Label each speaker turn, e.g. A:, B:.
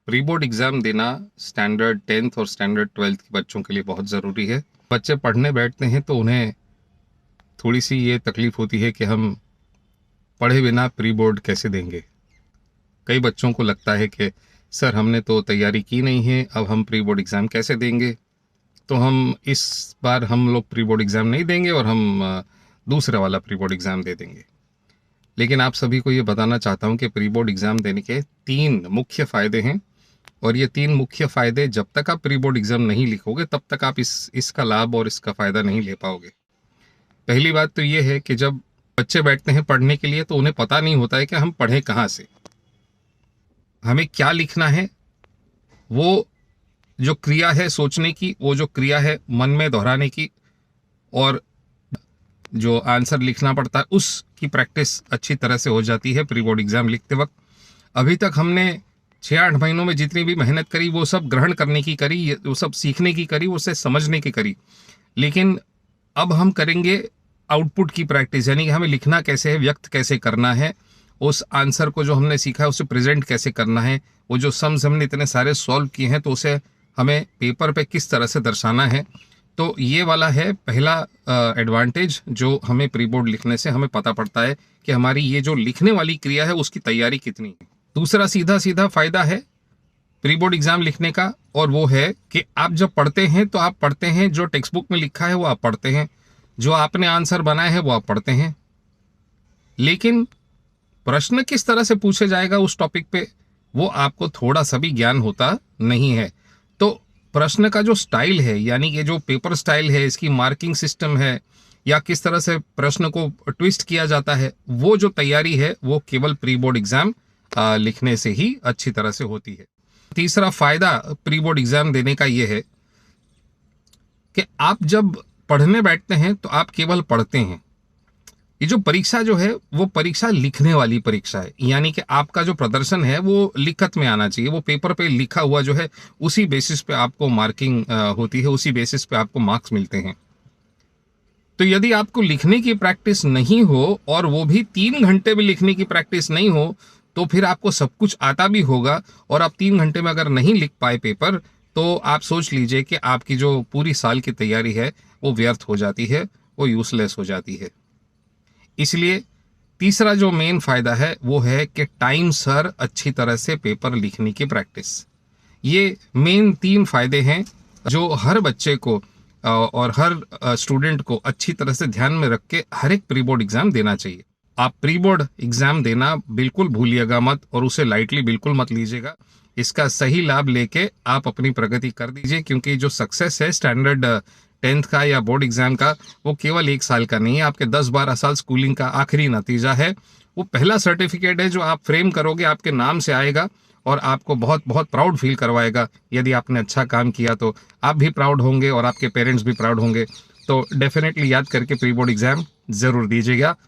A: Pre board exam देना standard 10th और standard 12th के बच्चों के लिए बहुत ज़रूरी है। बच्चे पढ़ने बैठते हैं तो उन्हें थोड़ी-सी ये तकलीफ़ होती है कि हम पढ़े बिना प्री बोर्ड कैसे देंगे। कई बच्चों को लगता है कि सर हमने तो तैयारी की नहीं है, अब हम प्री बोर्ड एग्ज़ाम कैसे देंगे? तो हम इस बार हम लोग प्री बोर्ड एग्ज़ाम नहीं देंगे और हम दूसरा वाला प्री बोर्ड एग्ज़ाम दे देंगे। लेकिन आप सभी को ये बताना चाहता हूँ कि प्री बोर्ड एग्ज़ाम देने के 3 मुख्य फ़ायदे हैं और ये 3 मुख्य फ़ायदे जब तक आप प्री बोर्ड एग्ज़ाम नहीं लिखोगे तब तक आप इसका लाभ और इसका फ़ायदा नहीं ले पाओगे। पहली बात तो ये है कि जब बच्चे बैठते हैं पढ़ने के लिए तो उन्हें पता नहीं होता है कि हम पढ़ें कहाँ से, हमें क्या लिखना है। वो जो क्रिया है सोचने की, वो जो क्रिया है मन में दोहराने की और जो आंसर लिखना पड़ता है उसकी प्रैक्टिस अच्छी तरह से हो जाती है प्री बोर्ड एग्ज़ाम लिखते वक्त। अभी तक हमने 6-8 महीनों में जितनी भी मेहनत करी वो सब ग्रहण करने की करी, वो सब सीखने की करी, उसे समझने की करी। लेकिन अब हम करेंगे आउटपुट की प्रैक्टिस, यानी कि हमें लिखना कैसे है, व्यक्त कैसे करना है, उस आंसर को जो हमने सीखा है उसे प्रेजेंट कैसे करना है, वो जो सम्स हमने इतने सारे सॉल्व किए हैं तो उसे हमें पेपर पे किस तरह से दर्शाना है। तो ये वाला है पहला एडवांटेज जो हमें प्री बोर्ड लिखने से हमें पता पड़ता है कि हमारी ये जो लिखने वाली क्रिया है उसकी तैयारी कितनी है। दूसरा सीधा सीधा फायदा है प्री बोर्ड एग्जाम लिखने का, और वो है कि आप जब पढ़ते हैं तो आप पढ़ते हैं जो टेक्स्ट बुक में लिखा है वो आप पढ़ते हैं, जो आपने आंसर बनाया है वो आप पढ़ते हैं, लेकिन प्रश्न किस तरह से पूछे जाएगा उस टॉपिक पे वो आपको थोड़ा सा भी ज्ञान होता नहीं है। तो प्रश्न का जो स्टाइल है, यानी कि जो पेपर स्टाइल है, इसकी मार्किंग सिस्टम है या किस तरह से प्रश्न को ट्विस्ट किया जाता है, वो जो तैयारी है वो केवल प्री बोर्ड एग्जाम लिखने से ही अच्छी तरह से होती है। तीसरा फायदा प्री बोर्ड एग्जाम देने का ये है कि आप जब पढ़ने बैठते हैं तो आप केवल पढ़ते हैं। ये जो परीक्षा जो है वो परीक्षा लिखने वाली परीक्षा है, यानी कि आपका जो प्रदर्शन है वो लिखत में आना चाहिए, वो पेपर पे लिखा हुआ जो है उसी बेसिस पे आपको मार्किंग होती है, उसी बेसिस पे आपको मार्क्स मिलते हैं। तो यदि आपको लिखने की प्रैक्टिस नहीं हो और वो भी 3 घंटे में लिखने की प्रैक्टिस नहीं हो तो फिर आपको सब कुछ आता भी होगा और आप 3 घंटे में अगर नहीं लिख पाए पेपर तो आप सोच लीजिए कि आपकी जो पूरी साल की तैयारी है वो व्यर्थ हो जाती है, वो यूजलेस हो जाती है। इसलिए तीसरा जो मेन फायदा है वो है कि टाइम सर अच्छी तरह से पेपर लिखने की प्रैक्टिस। ये मेन 3 फायदे हैं जो हर बच्चे को और हर स्टूडेंट को अच्छी तरह से ध्यान में रख के हर एक प्री बोर्ड एग्जाम देना चाहिए। आप प्री बोर्ड एग्जाम देना बिल्कुल भूलिएगा मत और उसे लाइटली बिल्कुल मत लीजिएगा। इसका सही लाभ लेके आप अपनी प्रगति कर दीजिए, क्योंकि जो सक्सेस है स्टैंडर्ड 10th का या बोर्ड एग्जाम का वो केवल 1 साल का नहीं है, आपके 10-12 साल स्कूलिंग का आखिरी नतीजा है। वो पहला सर्टिफिकेट है जो आप फ्रेम करोगे, आपके नाम से आएगा और आपको बहुत बहुत प्राउड फील करवाएगा। यदि आपने अच्छा काम किया तो आप भी प्राउड होंगे और आपके पेरेंट्स भी प्राउड होंगे। तो डेफिनेटली याद करके प्री बोर्ड एग्जाम जरूर दीजिएगा।